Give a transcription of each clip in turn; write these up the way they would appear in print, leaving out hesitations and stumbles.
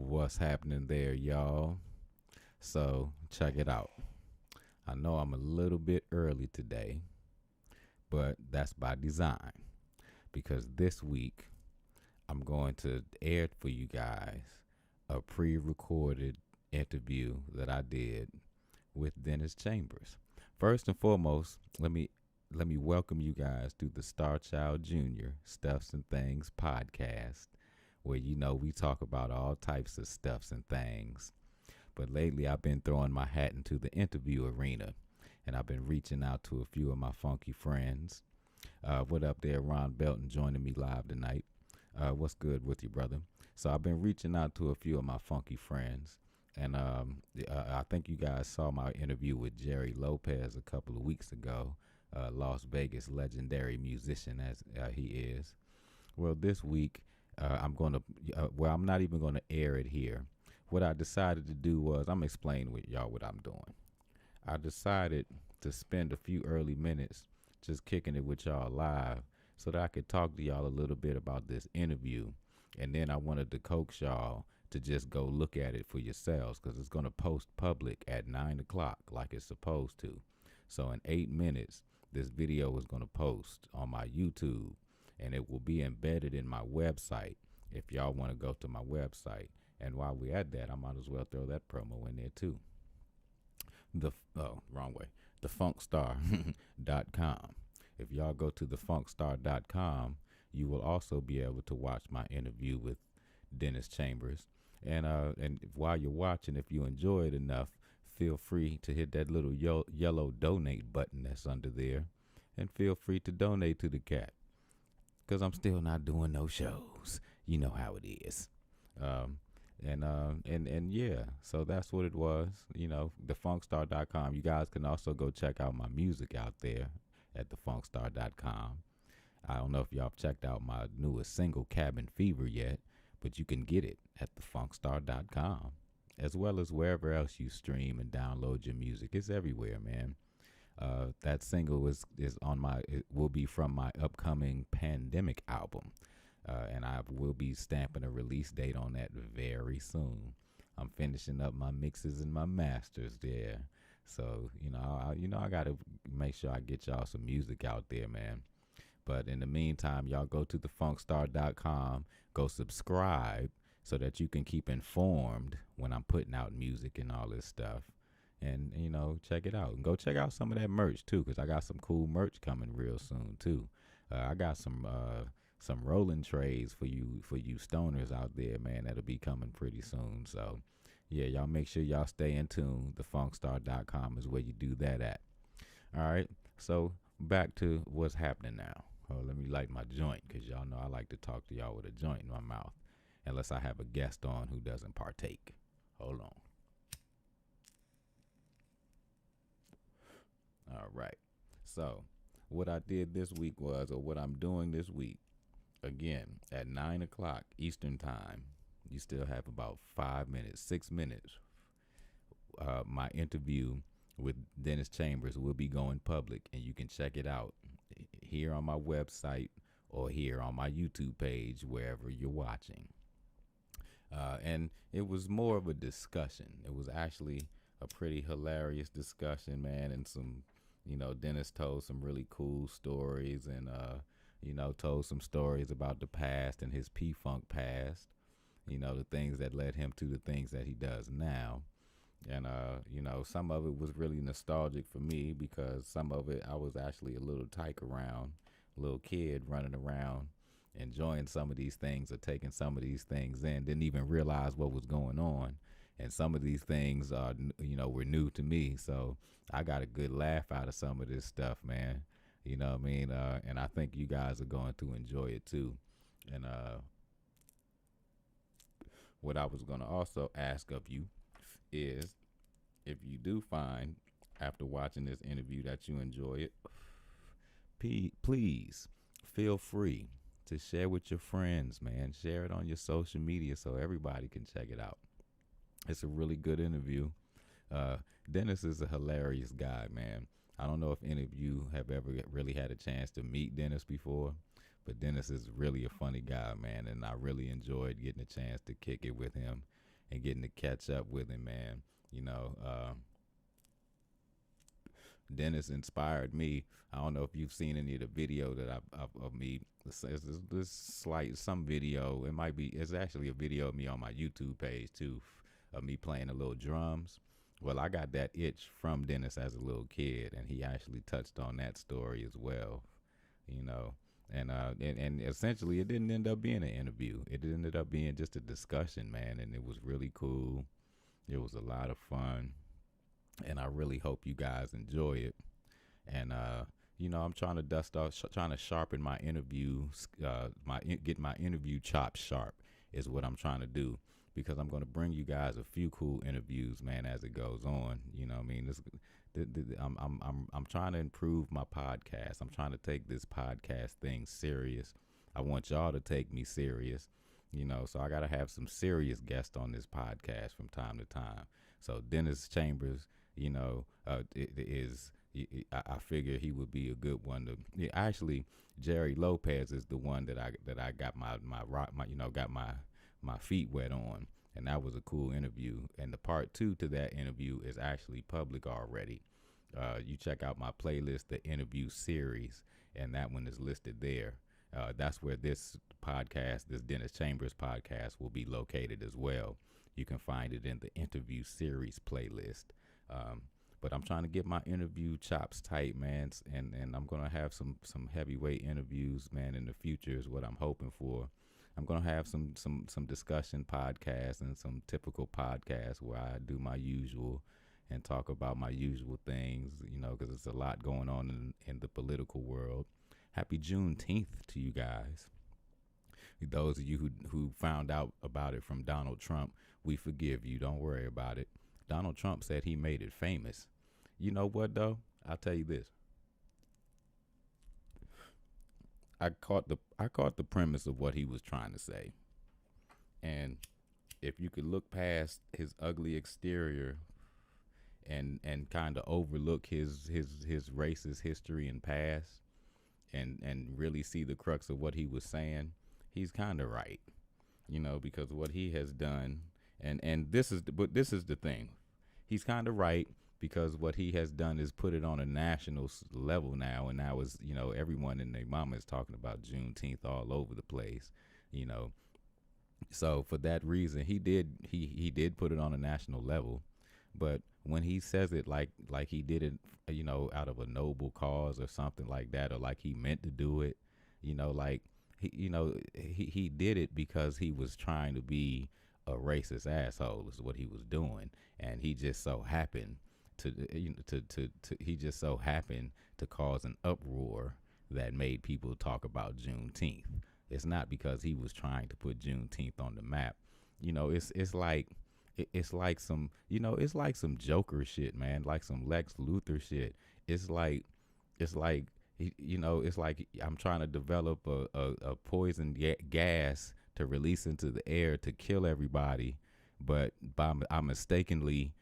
What's happening there, y'all? So, check it out. I know I'm a little bit early today, but that's by design because this week I'm going to air for you guys a pre recorded interview that I did with Dennis Chambers. First and foremost, let me welcome you guys to the Starchildjr. Stuffs and Things podcast, where we talk about all types of stuffs and things. But lately, I've been throwing my hat into the interview arena, and I've been reaching out to a few of my funky friends. What up there, Ron Belton, joining me live tonight? What's good with you, brother? So I've been reaching out to a few of my funky friends, and I think you guys saw my interview with Jerry Lopez a couple of weeks ago, Las Vegas legendary musician as he is. Well, this week I'm not even gonna air it here. What I decided to do was I'm explaining with y'all what I'm doing. I decided to spend a few early minutes just kicking it with y'all live so that I could talk to y'all a little bit about this interview. And then I wanted to coax y'all to just go look at it for yourselves because it's going to post public at 9 o'clock like it's supposed to. So in 8 minutes, this video is going to post on my YouTube and it will be embedded in my website if y'all want to go to my website. And while we're at that, I might as well throw that promo in there too. Wrong way. Thefunkstar.com. If y'all go to thefunkstar.com, you will also be able to watch my interview with Dennis Chambers. And while you're watching, if you enjoy it enough, feel free to hit that little yellow donate button that's under there, and feel free to donate to the cat. Cause I'm still not doing no shows. You know how it is. And yeah, so that's what it was. Thefunkstar.com. You guys can also go check out my music out there at thefunkstar.com. I don't know if y'all have checked out my newest single, Cabin Fever, yet, but you can get it at thefunkstar.com, as well as wherever else you stream and download your music. It's everywhere, man. That single it will be from my upcoming Pandemic album. And I will be stamping a release date on that very soon. I'm finishing up my mixes and my masters there. So, I got to make sure I get y'all some music out there, man. But in the meantime, y'all go to thefunkstar.com, go subscribe so that you can keep informed when I'm putting out music and all this stuff. And, check it out. And go check out some of that merch, too, because I got some cool merch coming real soon, too. I got some rolling trays for you stoners out there, man. That'll be coming pretty soon. So, yeah, y'all make sure y'all stay in tune. Thefunkstar.com is where you do that at. All right. So, back to what's happening now. Oh, let me light my joint because y'all know I like to talk to y'all with a joint in my mouth, unless I have a guest on who doesn't partake. Hold on. All right. So, what I did this week was, or what I'm doing this week, again, at 9 o'clock Eastern Time, you still have about 5 minutes, 6 minutes. My interview with Dennis Chambers will be going public, and you can check it out here on my website or here on my YouTube page, wherever you're watching. And it was more of a discussion. It was actually a pretty hilarious discussion, man, and Dennis told some really cool stories and, told some stories about the past and his P-Funk past, the things that led him to the things that he does now. And, some of it was really nostalgic for me because some of it I was actually a little tyke around, a little kid running around, enjoying some of these things or taking some of these things in, didn't even realize what was going on. And some of these things were new to me. So I got a good laugh out of some of this stuff, man. You know what I mean? And I think you guys are going to enjoy it too. And what I was going to also ask of you is, if you do find after watching this interview that you enjoy it, please feel free to share with your friends, man. Share it on your social media so everybody can check it out. It's a really good interview. Dennis is a hilarious guy, man. I don't know if any of you have ever really had a chance to meet Dennis before, but Dennis is really a funny guy, man, and I really enjoyed getting a chance to kick it with him and getting to catch up with him, man. You know, Dennis inspired me. I don't know if you've seen any of the video that I've of me. This slight some video. It might be. It's actually a video of me on my YouTube page too, of me playing a little drums. Well, I got that itch from Dennis as a little kid, and he actually touched on that story as well. You know, and essentially it didn't end up being an interview. It ended up being just a discussion, man, and it was really cool. It was a lot of fun, and I really hope you guys enjoy it. And I'm trying to dust off, trying to sharpen my interview, get my interview chops sharp is what I'm trying to do, because I'm going to bring you guys a few cool interviews, man, as it goes on. You know what I mean? I'm trying to improve my podcast. I'm trying to take this podcast thing serious. I want y'all to take me serious. So I got to have some serious guests on this podcast from time to time. So Dennis Chambers, it is. I figure he would be a good one to. Yeah, actually, Jerry Lopez is the one that I got my feet wet on, and that was a cool interview. And the part 2 to that interview is actually public already. You check out my playlist, the interview series, and that one is listed there. That's where this podcast, this Dennis Chambers podcast, will be located as well. You can find it in the interview series playlist. But I'm trying to get my interview chops tight, man, and I'm gonna have some heavyweight interviews, man, in the future is what I'm hoping for. I'm gonna have some discussion podcasts and some typical podcasts where I do my usual and talk about my usual things, because there's a lot going on in the political world. Happy Juneteenth to you guys. Those of you who found out about it from Donald Trump, we forgive you. Don't worry about it. Donald Trump said he made it famous. You know what, though? I'll tell you this. I caught the premise of what he was trying to say. And if you could look past his ugly exterior and kind of overlook his racist history and past and really see the crux of what he was saying, he's kind of right. Because what he has done, and this is the thing. He's kind of right, because what he has done is put it on a national level now, and now is everyone and their mama is talking about Juneteenth all over the place. So for that reason, he did put it on a national level, but when he says it like he did it, out of a noble cause or something like that, or like he meant to do it, like he did it because he was trying to be a racist asshole is what he was doing, and he just so happened to cause an uproar that made people talk about Juneteenth. It's not because he was trying to put Juneteenth on the map. It's like some Joker shit, man, like some Lex Luthor shit. It's like it's like I'm trying to develop a poison gas to release into the air to kill everybody, but I mistakenly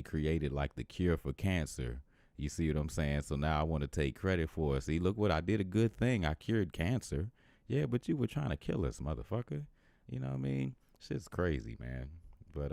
created like the cure for cancer. You see what I'm saying? So now I want to take credit for it. See, look what I did, a good thing. I cured cancer. Yeah, but you were trying to kill us, motherfucker. You know what I mean? Shit's crazy, man. But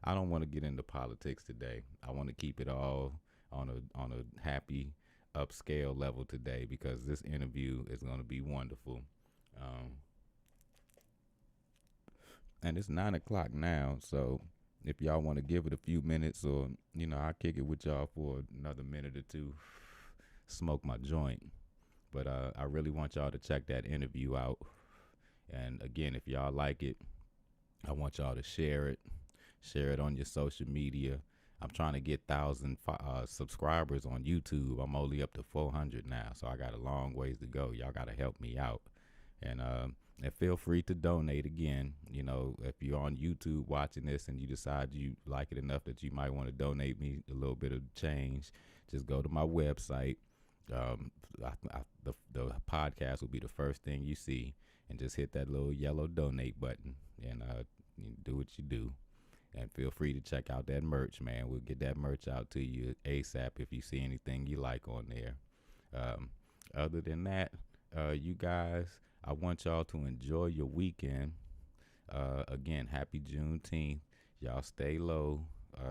I don't want to get into politics today. I want to keep it all on a happy upscale level today, because this interview is going to be wonderful. And it's 9:00 now, so if y'all want to give it a few minutes, or I'll kick it with y'all for another minute or two, smoke my joint. But I really want y'all to check that interview out. And again, if y'all like it, I want y'all to share it on your social media. I'm trying to get 1,000 subscribers on YouTube. I'm only up to 400 now, so I got a long ways to go. Y'all got to help me out. And feel free to donate again. If you're on YouTube watching this and you decide you like it enough that you might want to donate me a little bit of change, just go to my website. The podcast will be the first thing you see, and just hit that little yellow donate button, and do what you do. And feel free to check out that merch, man. We'll get that merch out to you ASAP if you see anything you like on there. Other than that, you guys, I want y'all to enjoy your weekend. Again, happy Juneteenth. Y'all stay low.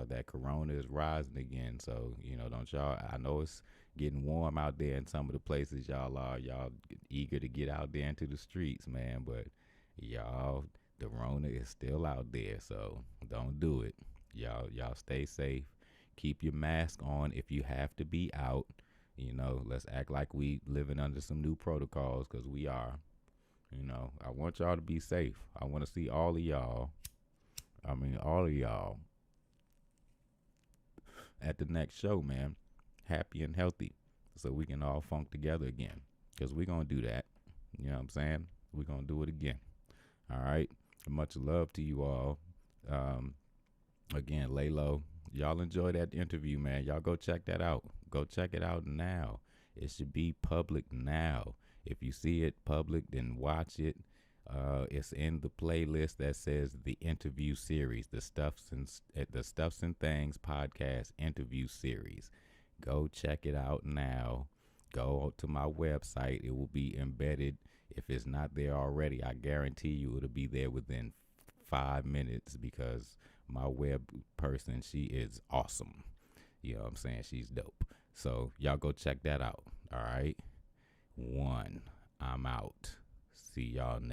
That corona is rising again. So, don't y'all, I know it's getting warm out there in some of the places y'all are. Y'all eager to get out there into the streets, man. But y'all, the Rona is still out there. So don't do it. Y'all stay safe. Keep your mask on if you have to be out. Let's act like we living under some new protocols because we are. I want y'all to be safe. I want to see all of y'all. I mean, all of y'all at the next show, man. Happy and healthy. So we can all funk together again. Because we're going to do that. You know what I'm saying? We're going to do it again. All right. Much love to you all. Again, lay low. Y'all enjoy that interview, man. Y'all go check that out. Go check it out now. It should be public now. If you see it public, then watch it. It's in the playlist that says the interview series, the Stuffs and Thangs podcast interview series. Go check it out now. Go to my website. It will be embedded. If it's not there already, I guarantee you it'll be there within 5 minutes because my web person, she is awesome. You know what I'm saying? She's dope. So y'all go check that out. All right. I'm out. See y'all next.